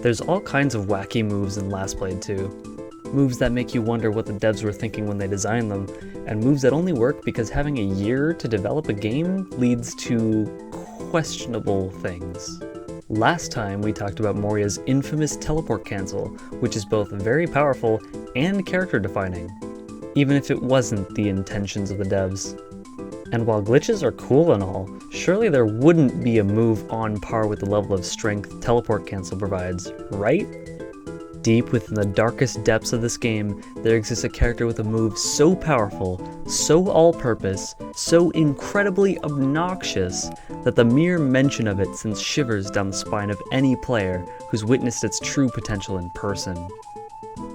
There's all kinds of wacky moves in Last Blade 2. Moves that make you wonder what the devs were thinking when they designed them, and moves that only work because having a year to develop a game leads to questionable things. Last time we talked about Moria's infamous teleport cancel, which is both very powerful and character defining, even if it wasn't the intentions of the devs. And while glitches are cool and all, surely there wouldn't be a move on par with the level of strength teleport cancel provides, right? Deep within the darkest depths of this game, there exists a character with a move so powerful, so all-purpose, so incredibly obnoxious, that the mere mention of it sends shivers down the spine of any player who's witnessed its true potential in person.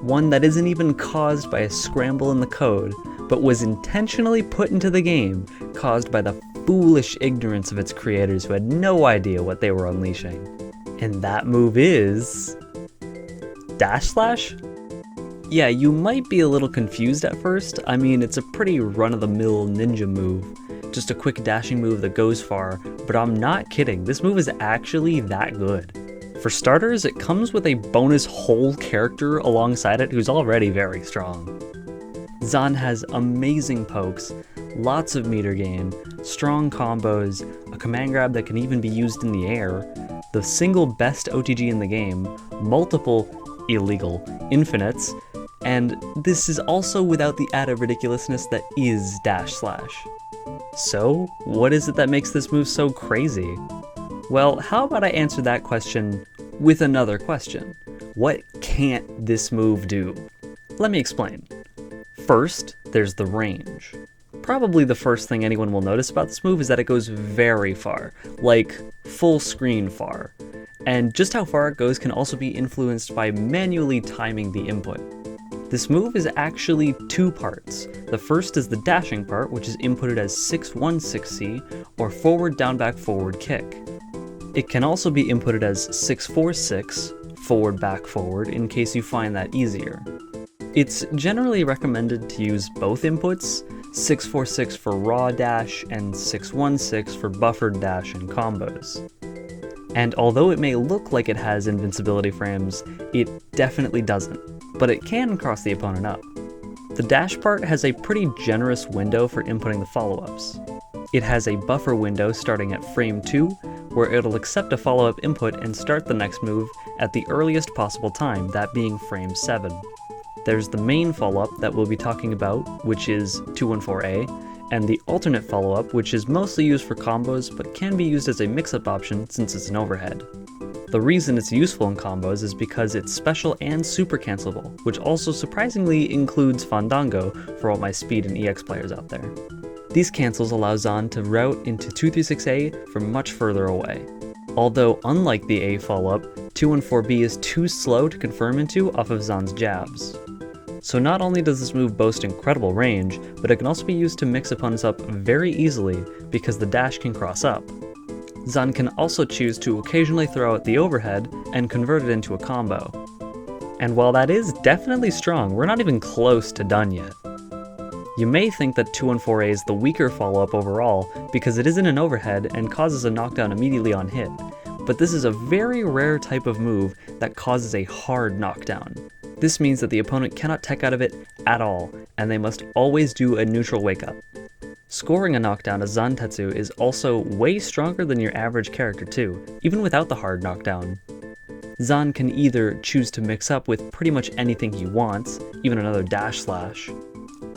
One that isn't even caused by a scramble in the code, but was intentionally put into the game, caused by the foolish ignorance of its creators who had no idea what they were unleashing. And that move is... Dash Slash? Yeah, you might be a little confused at first. I mean, it's a pretty run-of-the-mill ninja move. Just a quick dashing move that goes far, but I'm not kidding, this move is actually that good. For starters, it comes with a bonus whole character alongside it who's already very strong. Zan has amazing pokes, lots of meter gain, strong combos, a command grab that can even be used in the air, the single best OTG in the game, multiple illegal infinites, and this is also without the added ridiculousness that is Dash Slash. So, what is it that makes this move so crazy? Well, how about I answer that question with another question? What can't this move do? Let me explain. First, there's the range. Probably the first thing anyone will notice about this move is that it goes very far, like full screen far. And just how far it goes can also be influenced by manually timing the input. This move is actually two parts. The first is the dashing part, which is inputted as 616C, or forward down back forward kick. It can also be inputted as 646, forward back forward, in case you find that easier. It's generally recommended to use both inputs, 646 for raw dash and 616 for buffered dash and combos. And although it may look like it has invincibility frames, it definitely doesn't, but it can cross the opponent up. The dash part has a pretty generous window for inputting the follow-ups. It has a buffer window starting at frame 2, where it'll accept a follow-up input and start the next move at the earliest possible time, that being frame 7. There's the main follow-up that we'll be talking about, which is 214A, and the alternate follow-up, which is mostly used for combos but can be used as a mix-up option since it's an overhead. The reason it's useful in combos is because it's special and super cancelable, which also surprisingly includes Fandango for all my speed and EX players out there. These cancels allow Zan to route into 236A from much further away. Although unlike the A follow-up, 214B is too slow to confirm into off of Zan's jabs. So not only does this move boast incredible range, but it can also be used to mix opponents up very easily because the dash can cross up. Zan can also choose to occasionally throw out the overhead and convert it into a combo. And while that is definitely strong, we're not even close to done yet. You may think that 214A is the weaker follow-up overall because it isn't an overhead and causes a knockdown immediately on hit, but this is a very rare type of move that causes a hard knockdown. This means that the opponent cannot tech out of it at all, and they must always do a neutral wake-up. Scoring a knockdown as Zantetsu is also way stronger than your average character too, even without the hard knockdown. Zan can either choose to mix up with pretty much anything he wants, even another dash slash,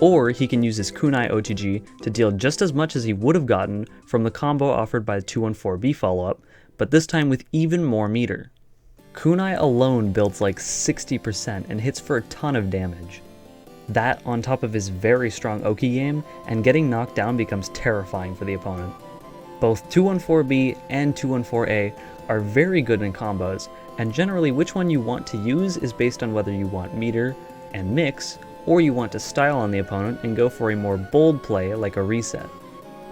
or he can use his kunai OTG to deal just as much as he would have gotten from the combo offered by the 214B follow-up, but this time with even more meter. Kunai alone builds like 60% and hits for a ton of damage. That on top of his very strong Oki game, and getting knocked down becomes terrifying for the opponent. Both 214B and 214A are very good in combos, and generally which one you want to use is based on whether you want meter and mix, or you want to style on the opponent and go for a more bold play like a reset.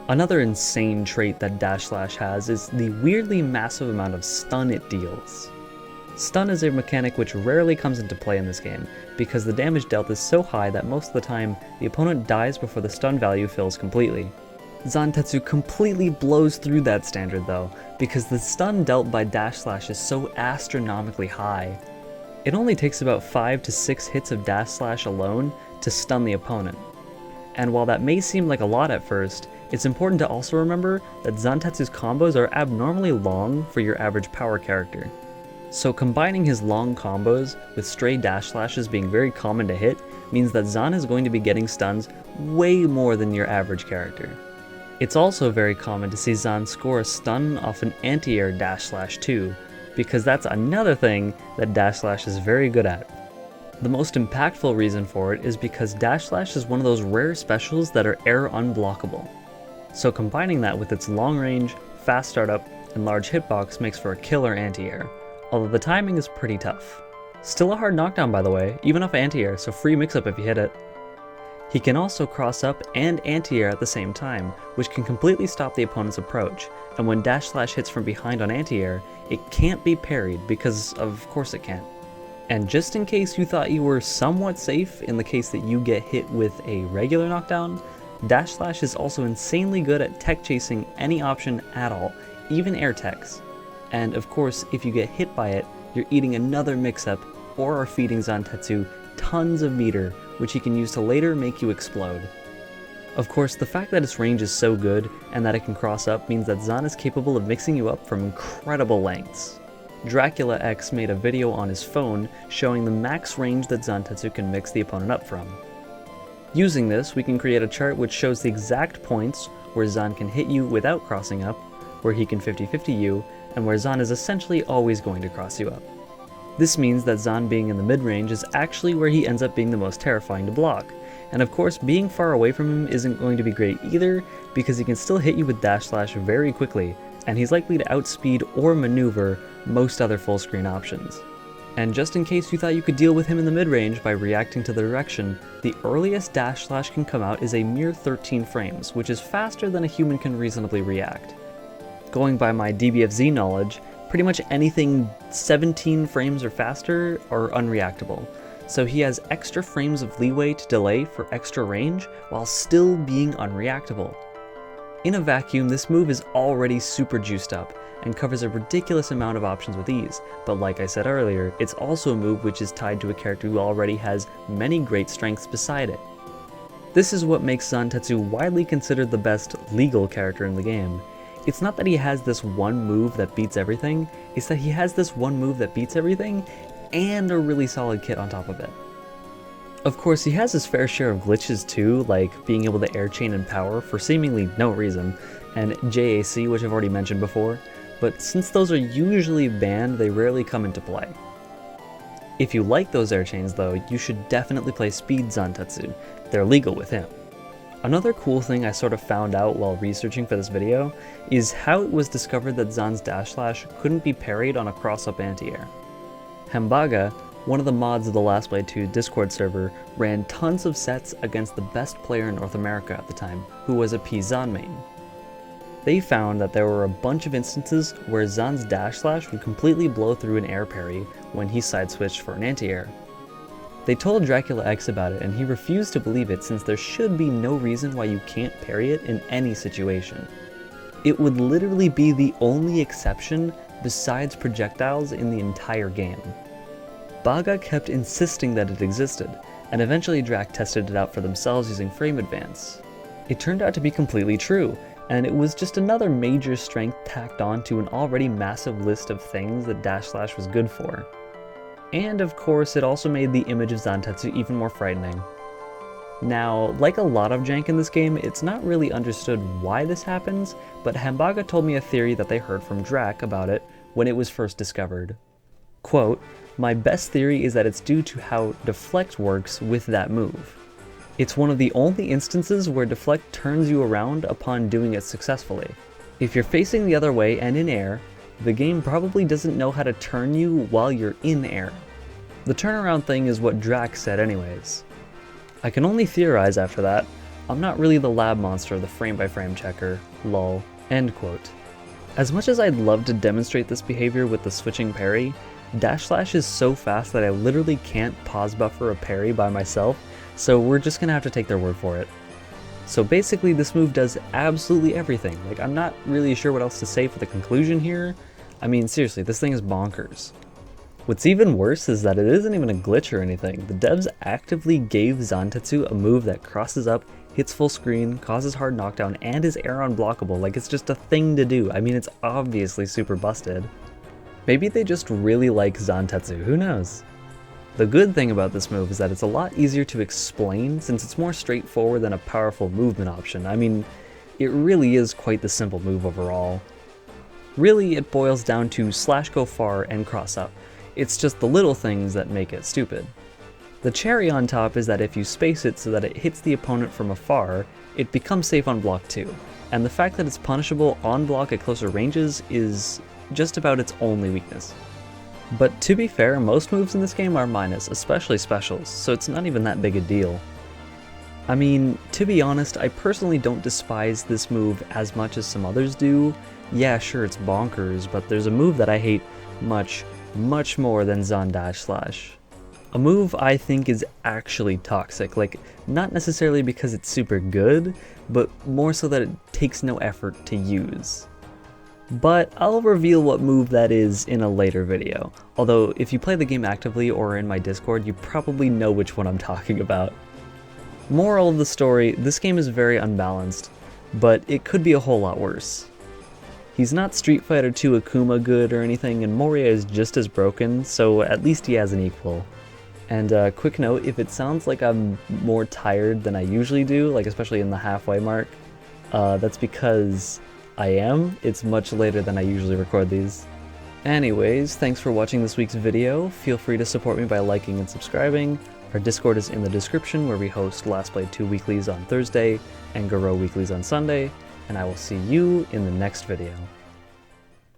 Another insane trait that Dash Slash has is the weirdly massive amount of stun it deals. Stun is a mechanic which rarely comes into play in this game, because the damage dealt is so high that most of the time the opponent dies before the stun value fills completely. Zantetsu completely blows through that standard though, because the stun dealt by dash slash is so astronomically high. It only takes about 5 to 6 hits of dash slash alone to stun the opponent. And while that may seem like a lot at first, it's important to also remember that Zantetsu's combos are abnormally long for your average power character. So combining his long combos with stray dash slashes being very common to hit means that Zan is going to be getting stuns way more than your average character. It's also very common to see Zan score a stun off an anti-air dash slash too, because that's another thing that dash slash is very good at. The most impactful reason for it is because dash slash is one of those rare specials that are air unblockable. So combining that with its long range, fast startup, and large hitbox makes for a killer anti-air, although the timing is pretty tough. Still a hard knockdown by the way, even off anti-air, so free mix-up if you hit it. He can also cross up and anti-air at the same time, which can completely stop the opponent's approach, and when dash slash hits from behind on anti-air, it can't be parried because of course it can't. And just in case you thought you were somewhat safe in the case that you get hit with a regular knockdown, dash slash is also insanely good at tech chasing any option at all, even air techs. And of course, if you get hit by it, you're eating another mix-up or are feeding Zantetsu tons of meter, which he can use to later make you explode. Of course, the fact that its range is so good and that it can cross up means that Zan is capable of mixing you up from incredible lengths. Dracula X made a video on his phone showing the max range that Zantetsu can mix the opponent up from. Using this, we can create a chart which shows the exact points where Zan can hit you without crossing up, where he can 50-50 you, and where Zan is essentially always going to cross you up. This means that Zan being in the mid-range is actually where he ends up being the most terrifying to block, and of course being far away from him isn't going to be great either, because he can still hit you with dash slash very quickly, and he's likely to outspeed or maneuver most other full screen options. And just in case you thought you could deal with him in the mid-range by reacting to the direction, the earliest dash slash can come out is a mere 13 frames, which is faster than a human can reasonably react. Going by my DBFZ knowledge, pretty much anything 17 frames or faster are unreactable, so he has extra frames of leeway to delay for extra range while still being unreactable. In a vacuum, this move is already super juiced up and covers a ridiculous amount of options with ease, but like I said earlier, it's also a move which is tied to a character who already has many great strengths beside it. This is what makes Zantetsu widely considered the best legal character in the game. It's not that he has this one move that beats everything, it's that he has this one move that beats everything and a really solid kit on top of it. Of course, he has his fair share of glitches too, like being able to air chain and power for seemingly no reason, and JAC, which I've already mentioned before, but since those are usually banned, they rarely come into play. If you like those air chains though, you should definitely play Speed Zantetsu. They're legal with him. Another cool thing I sort of found out while researching for this video is how it was discovered that Zan's dash slash couldn't be parried on a cross-up anti-air. Hambaga, one of the mods of the Last Blade 2 Discord server, ran tons of sets against the best player in North America at the time, who was a P-Zan main. They found that there were a bunch of instances where Zan's dash slash would completely blow through an air parry when he side-switched for an anti-air. They told Dracula X about it and he refused to believe it since there should be no reason why you can't parry it in any situation. It would literally be the only exception besides projectiles in the entire game. Baga kept insisting that it existed, and eventually Drac tested it out for themselves using frame advance. It turned out to be completely true, and it was just another major strength tacked on to an already massive list of things that dash slash was good for. And of course, it also made the image of Zantetsu even more frightening. Now, like a lot of jank in this game, it's not really understood why this happens, but Hambaga told me a theory that they heard from Drac about it when it was first discovered. Quote, "My best theory is that it's due to how deflect works with that move. It's one of the only instances where deflect turns you around upon doing it successfully. If you're facing the other way and in air, the game probably doesn't know how to turn you while you're in air." The turnaround thing is what Drac said anyways. I can only theorize after that. I'm not really the lab monster of the frame-by-frame checker, lol, end quote. As much as I'd love to demonstrate this behavior with the switching parry, dash slash is so fast that I literally can't pause buffer a parry by myself, so we're just gonna have to take their word for it. So basically this move does absolutely everything. Like, I'm not really sure what else to say for the conclusion here. I mean, seriously, this thing is bonkers. What's even worse is that it isn't even a glitch or anything. The devs actively gave Zantetsu a move that crosses up, hits full screen, causes hard knockdown, and is air unblockable. Like, it's just a thing to do. I mean, it's obviously super busted. Maybe they just really like Zantetsu, who knows? The good thing about this move is that it's a lot easier to explain since it's more straightforward than a powerful movement option. I mean, it really is quite the simple move overall. Really, it boils down to slash go far and cross up. It's just the little things that make it stupid. The cherry on top is that if you space it so that it hits the opponent from afar, it becomes safe on block too. And the fact that it's punishable on block at closer ranges is just about its only weakness. But to be fair, most moves in this game are minus, especially specials, so it's not even that big a deal. I mean, to be honest, I personally don't despise this move as much as some others do. Yeah, sure, it's bonkers, but there's a move that I hate much, much more than Zon-Slash. A move I think is actually toxic, like, not necessarily because it's super good, but more so that it takes no effort to use. But I'll reveal what move that is in a later video, although if you play the game actively or in my Discord, you probably know which one I'm talking about. Moral of the story, this game is very unbalanced, but it could be a whole lot worse. He's not Street Fighter 2 Akuma good or anything, and Moria is just as broken, so at least he has an equal. And quick note, if it sounds like I'm more tired than I usually do, like especially in the halfway mark, that's because I am. It's much later than I usually record these. Anyways, thanks for watching this week's video. Feel free to support me by liking and subscribing. Our Discord is in the description, where we host Last Played 2 weeklies on Thursday and Garo weeklies on Sunday, and I will see you in the next video.